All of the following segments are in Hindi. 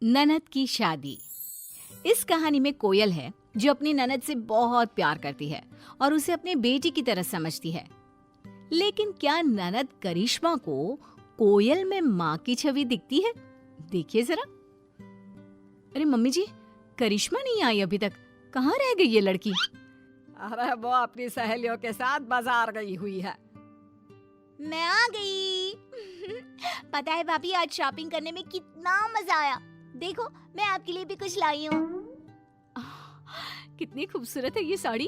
ननद की शादी। इस कहानी में कोयल है जो अपनी ननद से बहुत प्यार करती है और उसे अपनी बेटी की तरह समझती है। लेकिन क्या ननद करिश्मा को कोयल में माँ की छवि दिखती है? देखिए जरा। अरे मम्मी जी, करिश्मा नहीं आई अभी तक, कहाँ रह गई ये लड़की? अरे वो अपनी सहेलियों के साथ बाजार गई हुई है। मैं आ गई। पता है भाभी, आज शॉपिंग करने में कितना मजा आया। देखो, मैं आपके लिए भी कुछ लाई हूँ। कितनी खूबसूरत है ये साड़ी।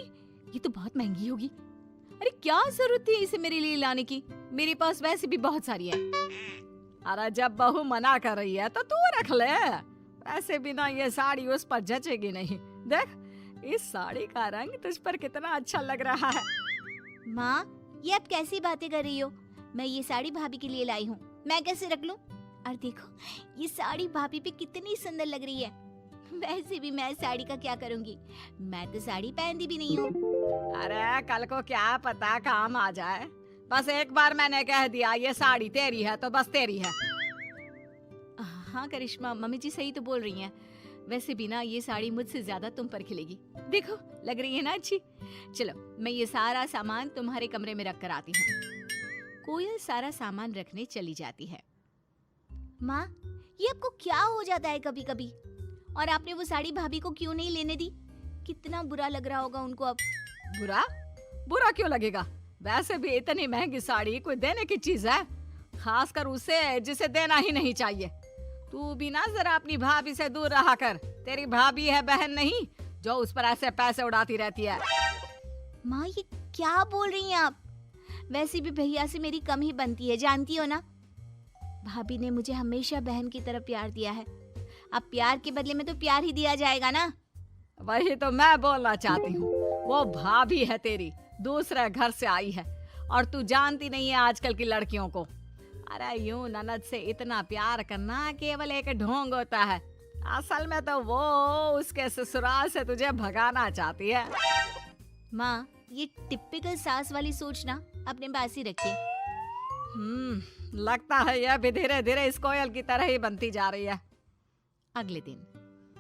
ये तो बहुत महंगी होगी। अरे क्या जरूरत थी इसे मेरे लिए लाने की? मेरे पास वैसे भी बहुत सारी है। अरे जब बहू मना कर रही है तो तू रख ले। वैसे बिना ये साड़ी उस पर जचेगी नहीं। देख, इस साड़ी का रंग तुझ पर कितना अच्छा लग रहा है। माँ, ये आप कैसी बातें कर रही हो? मैं ये साड़ी भाभी के लिए लाई हूँ, मैं कैसे रख लूँ? और देखो, ये साड़ी भाभी पे कितनी सुंदर लग रही है। वैसे भी मैं साड़ी का क्या करूँगी, मैं तो साड़ी पहनती भी नहीं हूँ। अरे कल को क्या पता काम आ जाए। बस एक बार मैंने कह दिया ये साड़ी तेरी है तो बस तेरी है। हाँ करिश्मा, मम्मी जी सही तो बोल रही हैं। वैसे भी ना ये साड़ी मुझसे ज्यादा तुम पर खिलेगी। देखो, लग रही है ना अच्छी। चलो, मैं ये सारा सामान तुम्हारे कमरे में रख कर आती हूँ। कोयल सारा सामान रखने चली जाती है। माँ, ये आपको क्या हो जाता है कभी कभी? और आपने वो साड़ी भाभी को क्यों नहीं लेने दी? कितना बुरा लग रहा होगा उनको अब। बुरा? बुरा क्यों लगेगा? वैसे भी इतनी महंगी साड़ी कोई देने की चीज है, खासकर उसे जिसे देना ही नहीं चाहिए। तू भी ना जरा अपनी भाभी से दूर रहा कर। तेरी भाभी है, बहन नहीं, जो उस पर ऐसे पैसे उड़ाती रहती है। माँ, ये क्या बोल रही हैं आप? वैसे भी भैया से मेरी कम ही बनती है, जानती हो ना। भाभी ने मुझे हमेशा बहन की तरह प्यार दिया है। अब प्यार के बदले में तो प्यार ही दिया जाएगा ना। वही तो मैं बोलना चाहती हूँ। वो भाभी है तेरी, दूसरे घर से आई है, और तू जानती नहीं है आजकल की लड़कियों को। अरे यूं ननद से इतना प्यार करना केवल एक ढोंग होता है। असल में तो वो उसके ससुराल से तुझे भगाना चाहती है। माँ, ये टिपिकल सास वाली सोच ना अपने पास ही रखिए। लगता है यह भी धीरे धीरे इस कोयल की तरह ही बनती जा रही है। अगले दिन।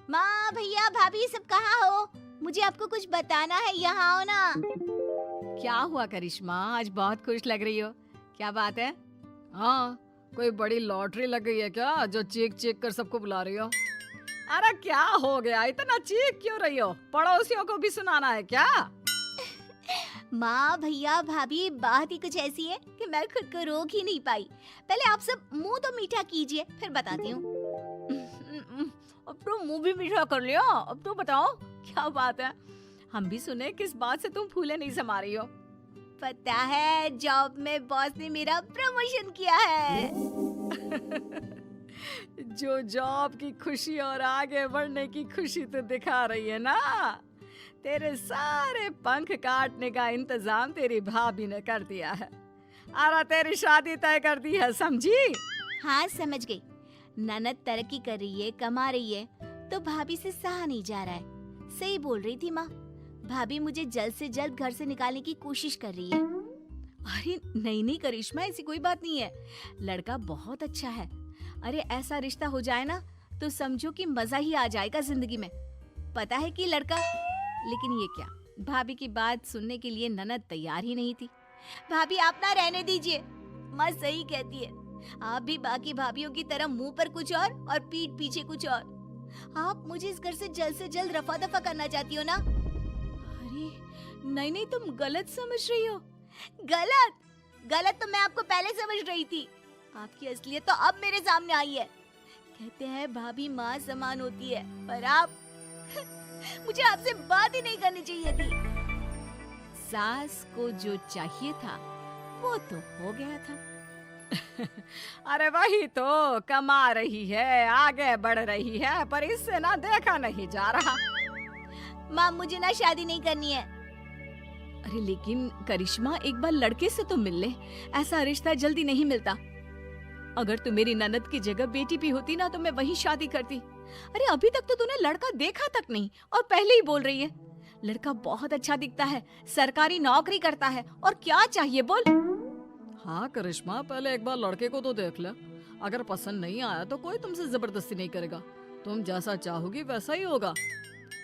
माँ, भैया, भाभी सब कहाँ हो? मुझे आपको कुछ बताना है, यहाँ आओ ना। क्या हुआ करिश्मा, आज बहुत खुश लग रही हो, क्या बात है? हाँ, कोई बड़ी लॉटरी लग गई है क्या जो चीख चीख कर सबको बुला रही हो? अरे क्या हो गया, इतना चीख क्यों रही हो? पड़ोसियों को भी सुनाना है क्या? माँ, भैया, भाभी, बात ही कुछ ऐसी है कि मैं खुद को रोक ही नहीं पाई। पहले आप सब मुंह तो मीठा कीजिए, फिर बताती हूँ। अब तो मुंह भी मीठा कर लिया। अब तो बताओ क्या बात है? हम भी सुने किस बात से तुम फूले नहीं समा रही हो। पता है, जॉब में बॉस ने मेरा प्रमोशन किया है। जो जॉब की खुशी और आगे बढ़ने की खुशी तो दिखा रही है ना, तेरे सारे पंख काटने का इंतजाम तेरी भाभी ने कर दिया है। अरे तेरी शादी तय कर दी है, समझी? हाँ, समझ गई। ननद तरक्की कर रही है, कमा रही है, तो भाभी से सहा नहीं जा रहा है। सही बोल रही थी माँ। भाभी मुझे जल्द से जल्द घर से निकालने की कोशिश कर रही है। अरे नहीं नहीं करिश्मा, ऐसी कोई बात नहीं है। लड़का बहुत अच्छा है। अरे ऐसा रिश्ता हो जाए ना तो समझो कि मजा ही आ जाएगा जिंदगी में। पता है कि लड़का, लेकिन ये क्या, भाभी की बात सुनने के लिए ननद तैयार ही नहीं थी। भाभी, आप ना रहने दीजिए। माँ सही कहती है, आप भी बाकी भाभीयों की तरह मुंह पर कुछ और पीठ पीछे कुछ और। आप मुझे इस घर से जल्द रफा दफा करना चाहती हो ना? अरे नहीं नहीं, तुम गलत समझ रही हो। गलत तो मैं आपको पहले समझ रही थी। आपकी असलियत तो अब मेरे सामने आई है। कहते हैं भाभी माँ समान होती है, पर आप मुझे आपसे बात ही नहीं करनी चाहिए थी। सास को जो चाहिए था वो तो हो गया था। अरे वही तो, कमा रही है, आगे बढ़ रही है, पर इससे ना देखा नहीं जा रहा। माँ, मुझे ना शादी नहीं करनी है। अरे लेकिन करिश्मा, एक बार लड़के से तो मिल ले, ऐसा रिश्ता जल्दी नहीं मिलता। अगर तू मेरी ननद की जगह बेटी भी होती ना तो मैं वही शादी करती। अरे अभी तक तो तूने लड़का देखा तक नहीं और पहले ही बोल रही है। लड़का बहुत अच्छा दिखता है, सरकारी नौकरी करता है, और क्या चाहिए बोल? हाँ करिश्मा, पहले एक बार लड़के को तो देख ले। अगर पसंद नहीं आया तो कोई तुमसे जबरदस्ती नहीं करेगा। तुम जैसा चाहोगी वैसा ही होगा।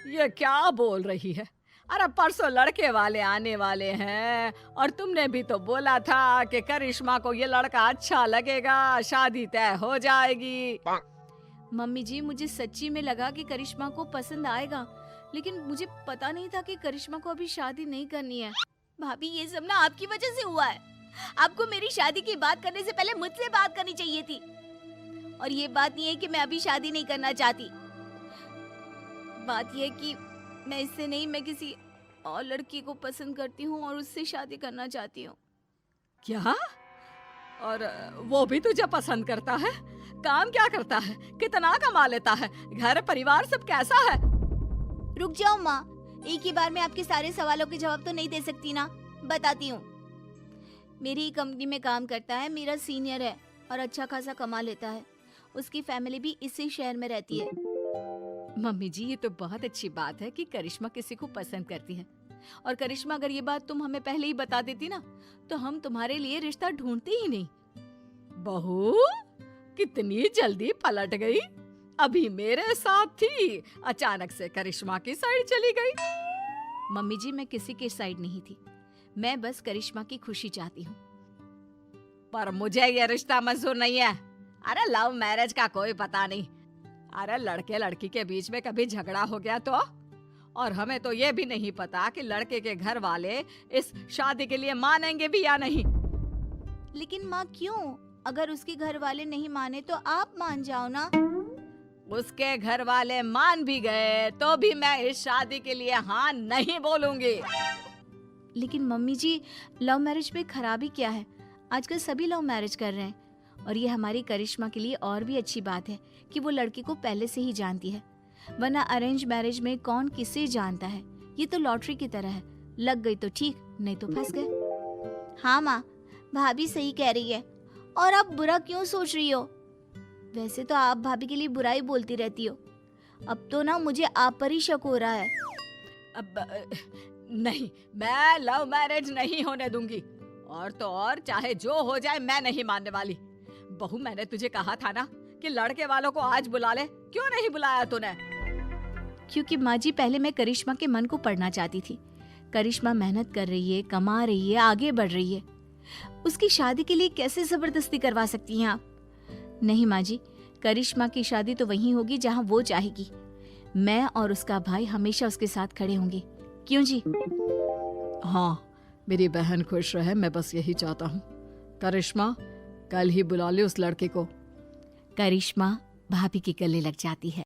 ये क्या बोल रही है? अरे परसों लड़के वाले आने वाले हैं और तुमने भी तो बोला था कि करिश्मा को ये लड़का अच्छा लगेगा, शादी तय हो जाएगी। मम्मी जी, मुझे सच्ची में लगा कि करिश्मा को पसंद आएगा, लेकिन मुझे पता नहीं था कि करिश्मा को अभी शादी नहीं करनी है। भाभी ये सब ना आपकी वजह से हुआ है। आपको मेरी शादी की बात करने से पहले मुझसे बात करनी चाहिए थी। और ये बात नहीं है कि मैं अभी शादी नहीं करना चाहती। बात ये है कि मैं इससे नहीं, मैं किसी और लड़की को पसंद करती हूँ और उससे शादी करना चाहती हूँ। क्या? और वो भी तुझे पसंद करता है? काम क्या करता है? कितना कमा लेता है? घर परिवार सब कैसा है? रुक जाओ माँ, एक ही बार में आपके सारे सवालों के जवाब तो नहीं दे सकती ना। बताती हूँ। मेरी ही कंपनी में काम करता है, मेरा सीनियर है और अच्छा खासा कमा लेता है। उसकी फैमिली भी इसी शहर में रहती है। मम्मी जी, ये तो बहुत अच्छी बात है कि करिश्मा किसी को पसंद करती है। और करिश्मा, अगर ये बात तुम हमें पहले ही बता देती ना, तो हम तुम्हारे लिए रिश्ता ढूंढते ही नहीं। बहू कितनी जल्दी पलट गई। अभी मेरे साथ थी, अचानक से करिश्मा की साइड चली गई। मम्मी जी, मैं किसी की साइड नहीं थी, मैं बस करिश्मा की खुशी चाहती हूँ। पर मुझे ये रिश्ता मंजूर नहीं है। अरे लव मैरिज का कोई पता नहीं। अरे लड़के लड़की के बीच में कभी झगड़ा हो गया तो? और हमें तो ये भी नहीं पता कि लड़के के घर वाले इस शादी के लिए मानेंगे भी या नहीं। लेकिन माँ क्यों? अगर उसके घर वाले नहीं माने तो आप मान जाओ ना। उसके घर वाले मान भी गए तो भी मैं इस शादी के लिए हाँ नहीं बोलूंगी। लेकिन मम्मी जी, लव मैरिज में खराबी क्या है? आजकल सभी लव मैरिज कर रहे हैं। और ये हमारी करिश्मा के लिए और भी अच्छी बात है कि वो लड़की को पहले से ही जानती है, वरना अरेंज मैरिज में कौन किसे जानता है। ये तो लॉटरी की तरह है, लग गई तो ठीक, नहीं तो फंस गए। हाँ माँ, भाभी सही कह रही है। और आप बुरा क्यों सोच रही हो? वैसे तो आप भाभी के लिए बुराई बोलती रहती हो। अब तो ना मुझे आप पर ही शक हो रहा है। अब नहीं, मैं लव मैरिज नहीं होने दूंगी। और तो और चाहे जो हो जाए मैं नहीं मानने वाली। बहू, मैंने तुझे कहा था ना कि लड़के वालों को आज बुला ले। क्यों नहीं बुलाया तूने? क्योंकि माँ जी, पहले मैं करिश्मा के मन को पढ़ना चाहती थी। करिश्मा मेहनत कर रही है, कमा रही है, आगे बढ़ रही है। उसकी शादी के लिए कैसे जबरदस्ती करवा सकती हैं आप? नहीं माँ जी, करिश्मा की शादी तो वहीं होगी जहाँ वो चाहेगी। मैं और उसका भाई हमेशा उसके साथ खड़े होंगे। क्यों जी? हाँ, मेरी बहन खुश रहे, मैं बस यही चाहता हूँ। करिश्मा, कल ही बुला ले उस लड़के को। करिश्मा भाभी के गले लग जाती है।